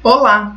Olá!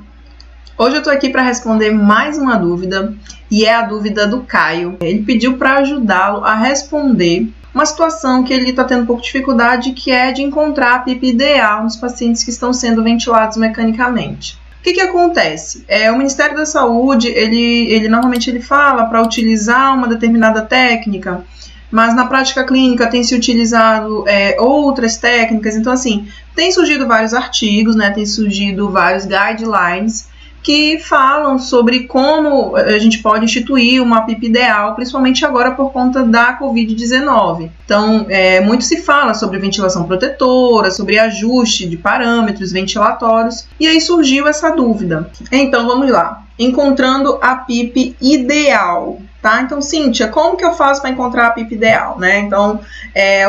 Hoje eu tô aqui para responder mais uma dúvida e é a dúvida do Caio. Ele pediu para ajudá-lo a responder uma situação que ele está tendo um pouco de dificuldade, que é de encontrar a PIP ideal nos pacientes que estão sendo ventilados mecanicamente. O que acontece? O Ministério da Saúde, ele normalmente fala para utilizar uma determinada técnica, mas na prática clínica tem se utilizado outras técnicas. Então, assim, tem surgido vários artigos, né, tem surgido vários guidelines que falam sobre como a gente pode instituir uma PIP ideal, principalmente agora por conta da Covid-19. Então, muito se fala sobre ventilação protetora, sobre ajuste de parâmetros ventilatórios, e aí surgiu essa dúvida. Então, vamos lá. Encontrando a PIP ideal. Tá? Então, Cíntia, como que eu faço para encontrar a PIP ideal, né? Então,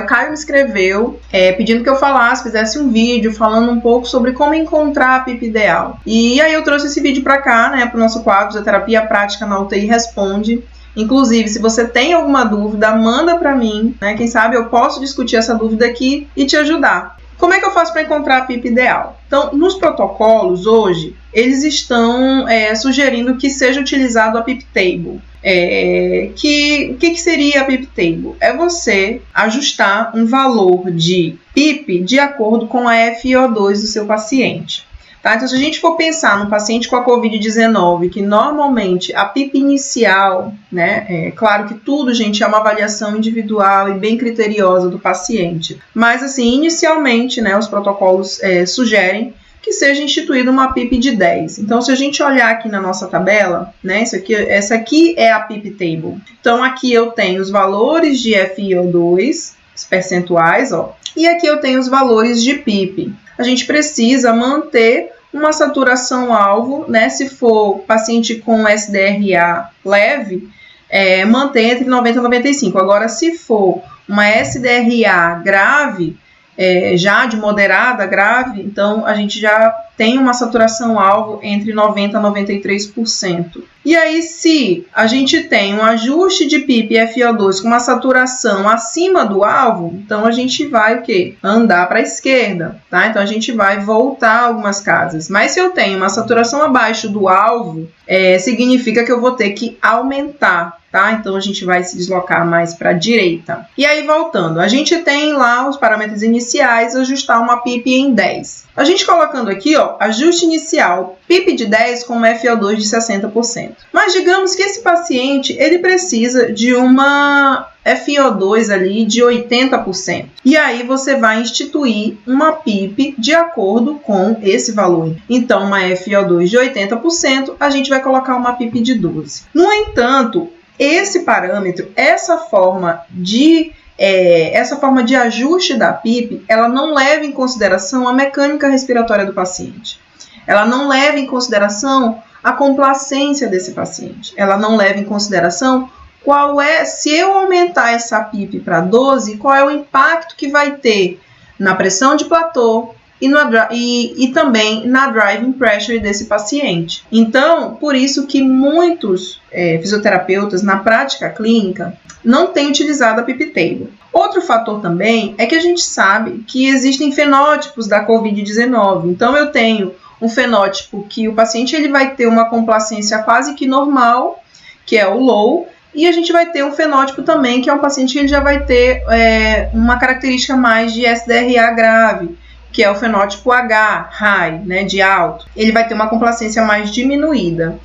o Caio me escreveu pedindo que eu fizesse um vídeo falando um pouco sobre como encontrar a PIP ideal. E aí eu trouxe esse vídeo para cá, né, para o nosso quadro de terapia prática na UTI Responde. Inclusive, se você tem alguma dúvida, manda para mim, né? Quem sabe eu posso discutir essa dúvida aqui e te ajudar. Como é que eu faço para encontrar a PIP ideal? Então, nos protocolos hoje, eles estão sugerindo que seja utilizado a PIP Table. O que seria a PIP Table? É você ajustar um valor de PIP de acordo com a FiO2 do seu paciente. Tá? Então, se a gente for pensar no paciente com a Covid-19, que normalmente a PIP inicial, né, claro que tudo, gente, é uma avaliação individual e bem criteriosa do paciente, mas, assim, inicialmente, né, os protocolos sugerem que seja instituída uma PIP de 10. Então, se a gente olhar aqui na nossa tabela, né, essa aqui é a PIP Table. Então, aqui eu tenho os valores de FiO2, os percentuais, ó, e aqui eu tenho os valores de PIP. A gente precisa manter uma saturação-alvo, né? Se for paciente com SDRA leve, manter entre 90 e 95. Agora, se for uma SDRA grave, já de moderada, grave, então a gente já tem uma saturação-alvo entre 90% a 93%. E aí, se a gente tem um ajuste de PIP e FiO2 com uma saturação acima do alvo, então a gente vai o quê? Andar para a esquerda, tá? Então a gente vai voltar algumas casas. Mas se eu tenho uma saturação abaixo do alvo, significa que eu vou ter que aumentar, tá? Então a gente vai se deslocar mais para a direita. E aí, voltando, a gente tem lá os parâmetros iniciais, ajustar uma PIP em 10. A gente colocando aqui, ó, ajuste inicial, PIP de 10 com uma FiO2 de 60%. Mas digamos que esse paciente, ele precisa de uma FiO2 ali de 80%. E aí você vai instituir uma PIP de acordo com esse valor. Então, uma FiO2 de 80%, a gente vai colocar uma PIP de 12. No entanto, esse parâmetro, essa forma de ajuste da PIP, ela não leva em consideração a mecânica respiratória do paciente. Ela não leva em consideração a complacência desse paciente. Ela não leva em consideração se eu aumentar essa PIP para 12, qual é o impacto que vai ter na pressão de platô e também na driving pressure desse paciente. Então, por isso que muitos fisioterapeutas na prática clínica não têm utilizado a PIP Table. Outro fator também é que a gente sabe que existem fenótipos da Covid-19. Então, eu tenho um fenótipo que o paciente ele vai ter uma complacência quase que normal, que é o low, e a gente vai ter um fenótipo também, que é um paciente que ele já vai ter uma característica mais de SDRA grave, que é o fenótipo H, high, né, de alto. Ele vai ter uma complacência mais diminuída.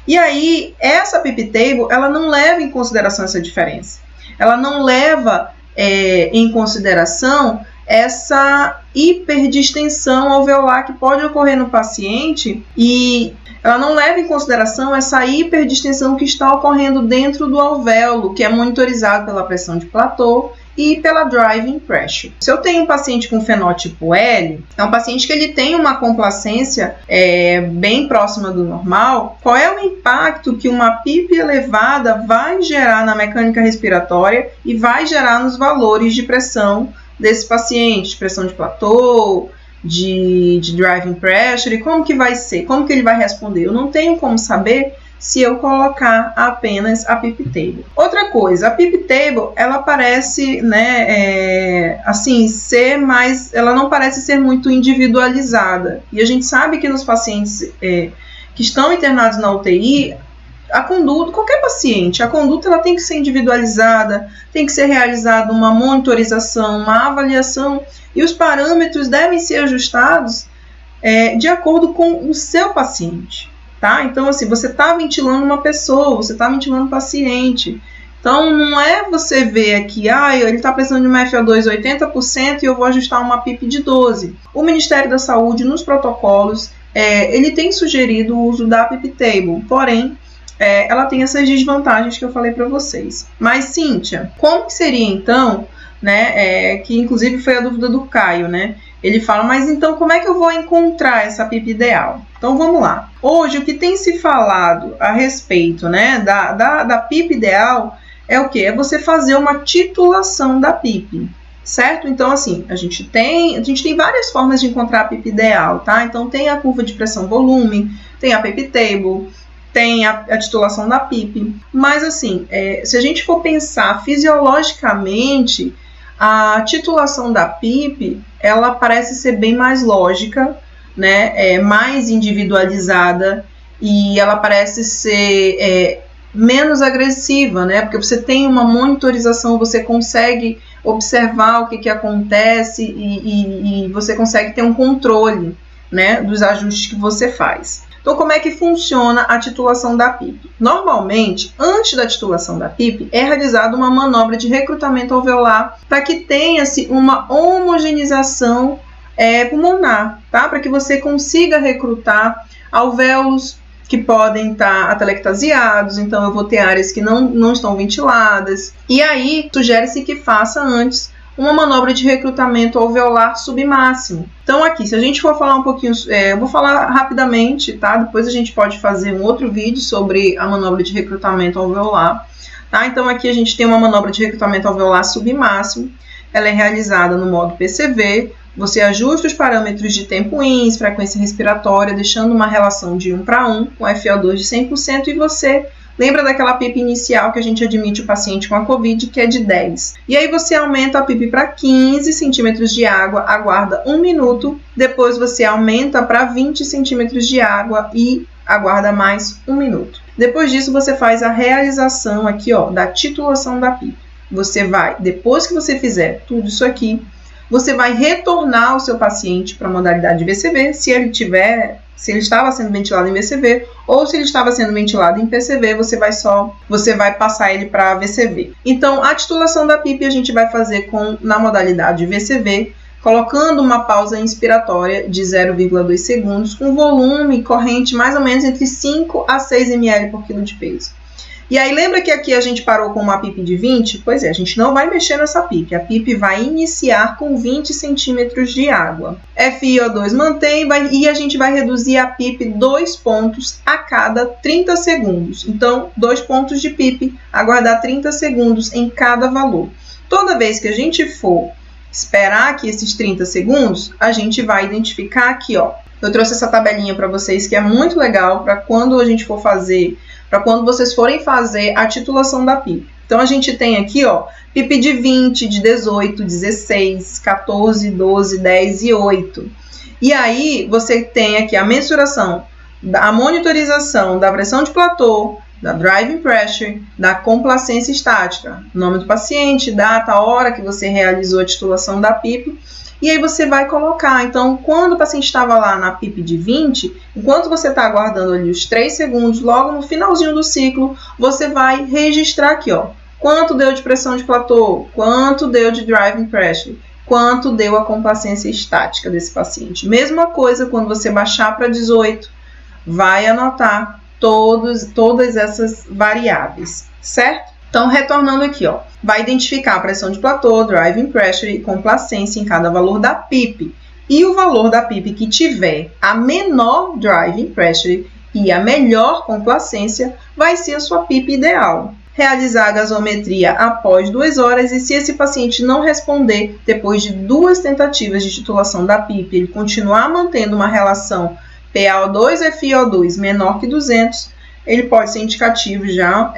E aí, essa PIP Table, ela não leva em consideração essa diferença. Ela não leva em consideração essa hiperdistensão alveolar que pode ocorrer no paciente, e ela não leva em consideração essa hiperdistensão que está ocorrendo dentro do alvéolo, que é monitorizado pela pressão de platô e pela driving pressure. Se eu tenho um paciente com fenótipo L, é um paciente que ele tem uma complacência bem próxima do normal, qual é o impacto que uma PIP elevada vai gerar na mecânica respiratória e vai gerar nos valores de pressão desse paciente, de pressão de platô, de driving pressure, e como que vai ser? Como que ele vai responder? Eu não tenho como saber se eu colocar apenas a PIP Table. Outra coisa, a PIP Table, ela parece, né, assim, ela não parece ser muito individualizada. E a gente sabe que nos pacientes que estão internados na UTI, a conduta, qualquer paciente, a conduta ela tem que ser individualizada, tem que ser realizada uma monitorização, uma avaliação, e os parâmetros devem ser ajustados de acordo com o seu paciente, tá? Então, assim, você está ventilando uma pessoa, você está ventilando um paciente. Então, não é você ver aqui, ele está precisando de uma FO2 80% e eu vou ajustar uma PIP de 12. O Ministério da Saúde, nos protocolos, ele tem sugerido o uso da PIP Table, porém, ela tem essas desvantagens que eu falei para vocês. Mas, Cíntia, como que seria então, né, que inclusive foi a dúvida do Caio, né? Ele fala, mas então como é que eu vou encontrar essa PIP ideal? Então vamos lá. Hoje o que tem se falado a respeito, né, da PIP ideal é o quê? É você fazer uma titulação da PIP, certo? Então assim, a gente tem várias formas de encontrar a PIP ideal, tá? Então tem a curva de pressão-volume, tem a PIP Table, tem a titulação da PIP, mas assim, se a gente for pensar fisiologicamente, a titulação da PIP, ela parece ser bem mais lógica, né? Mais individualizada e ela parece ser menos agressiva, né? Porque você tem uma monitorização, você consegue observar o que acontece e você consegue ter um controle, né, dos ajustes que você faz. Então, como é que funciona a titulação da PIP? Normalmente, antes da titulação da PIP, é realizada uma manobra de recrutamento alveolar para que tenha-se uma homogeneização pulmonar, tá? Para que você consiga recrutar alvéolos que podem estar atelectasiados, então eu vou ter áreas que não estão ventiladas. E aí, sugere-se que faça antes uma manobra de recrutamento alveolar submáximo. Então aqui, se a gente for falar um pouquinho, eu vou falar rapidamente, tá? Depois a gente pode fazer um outro vídeo sobre a manobra de recrutamento alveolar, tá? Então aqui a gente tem uma manobra de recrutamento alveolar submáximo, ela é realizada no modo PCV, você ajusta os parâmetros de tempo INS, frequência respiratória, deixando uma relação de 1:1, com FO2 de 100%, e você lembra daquela PIP inicial que a gente admite o paciente com a COVID, que é de 10. E aí você aumenta a PIP para 15 centímetros de água, aguarda 1 minuto, depois você aumenta para 20 centímetros de água e aguarda mais 1 minuto. Depois disso você faz a realização aqui, ó, da titulação da PIP. Você vai, depois que você fizer tudo isso aqui, você vai retornar o seu paciente para a modalidade de VCV, se ele estava sendo ventilado em VCV, ou se ele estava sendo ventilado em PCV, você vai passar ele para VCV. Então, a titulação da PIP a gente vai fazer na modalidade VCV, colocando uma pausa inspiratória de 0,2 segundos, com volume corrente mais ou menos entre 5 a 6 ml por quilo de peso. E aí, lembra que aqui a gente parou com uma PIP de 20? Pois é, a gente não vai mexer nessa PIP. A PIP vai iniciar com 20 centímetros de água. FiO2 mantém e a gente vai reduzir a PIP 2 pontos a cada 30 segundos. Então, 2 pontos de PIP, aguardar 30 segundos em cada valor. Toda vez que a gente for esperar aqui esses 30 segundos, a gente vai identificar aqui, ó. Eu trouxe essa tabelinha para vocês que é muito legal para quando a gente for fazer, para quando vocês forem fazer a titulação da PIP. Então a gente tem aqui, ó, PIP de 20, de 18, 16, 14, 12, 10 e 8. E aí você tem aqui a mensuração, a monitorização da pressão de platô, da driving pressure, da complacência estática, nome do paciente, data, hora que você realizou a titulação da PIP. E aí você vai colocar, então, quando o paciente estava lá na PIP de 20, enquanto você está aguardando ali os 3 segundos, logo no finalzinho do ciclo, você vai registrar aqui, ó, quanto deu de pressão de platô, quanto deu de driving pressure, quanto deu a complacência estática desse paciente. Mesma coisa quando você baixar para 18, vai anotar todas essas variáveis, certo? Então, retornando aqui, ó, vai identificar a pressão de platô, driving pressure e complacência em cada valor da PIP. E o valor da PIP que tiver a menor driving pressure e a melhor complacência vai ser a sua PIP ideal. Realizar a gasometria após 2 horas e se esse paciente não responder depois de 2 tentativas de titulação da PIP, ele continuar mantendo uma relação PaO2 FiO2 menor que 200, ele pode ser indicativo já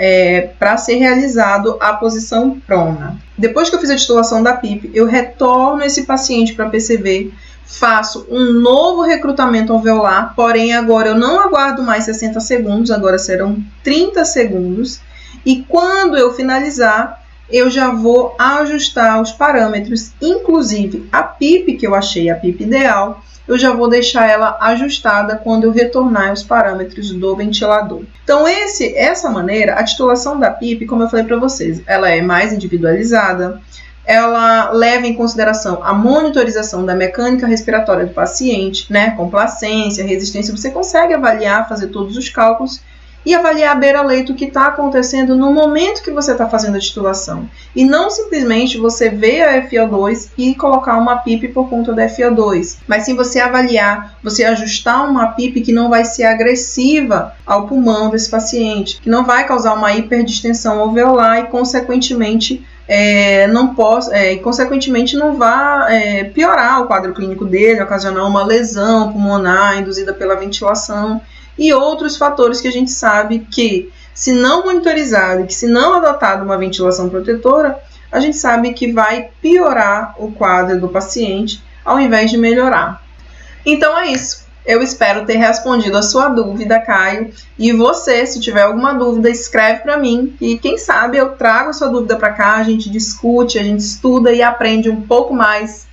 para ser realizado a posição prona. Depois que eu fiz a titulação da PIP, eu retorno esse paciente para a PCV, faço um novo recrutamento alveolar, porém agora eu não aguardo mais 60 segundos, agora serão 30 segundos, e quando eu finalizar, eu já vou ajustar os parâmetros, inclusive a PIP, que eu achei a PIP ideal, eu já vou deixar ela ajustada quando eu retornar os parâmetros do ventilador. Então, essa maneira, a titulação da PIP, como eu falei para vocês, ela é mais individualizada, ela leva em consideração a monitorização da mecânica respiratória do paciente, né, complacência, resistência, você consegue avaliar, fazer todos os cálculos e avaliar a beira-leito que está acontecendo no momento que você está fazendo a titulação. E não simplesmente você ver a FiO2 e colocar uma PIP por conta da FiO2, mas sim você avaliar, você ajustar uma PIP que não vai ser agressiva ao pulmão desse paciente, que não vai causar uma hiperdistensão alveolar e, consequentemente, não vai piorar o quadro clínico dele, ocasionar uma lesão pulmonar induzida pela ventilação e outros fatores que a gente sabe que, se não monitorizado e que se não adotado uma ventilação protetora, a gente sabe que vai piorar o quadro do paciente ao invés de melhorar. Então é isso. Eu espero ter respondido a sua dúvida, Caio. E você, se tiver alguma dúvida, escreve para mim. E quem sabe eu trago a sua dúvida para cá, a gente discute, a gente estuda e aprende um pouco mais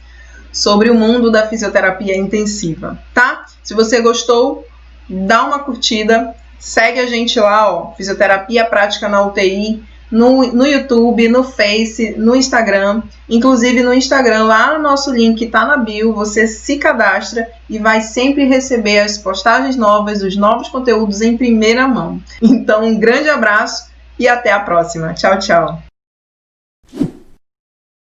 sobre o mundo da fisioterapia intensiva, tá? Se você gostou, dá uma curtida, segue a gente lá, Fisioterapia Prática na UTI, no YouTube, no Face, no Instagram. Inclusive no Instagram, lá no nosso link que está na bio, você se cadastra e vai sempre receber as postagens novas, os novos conteúdos em primeira mão. Então, um grande abraço e até a próxima. Tchau, tchau.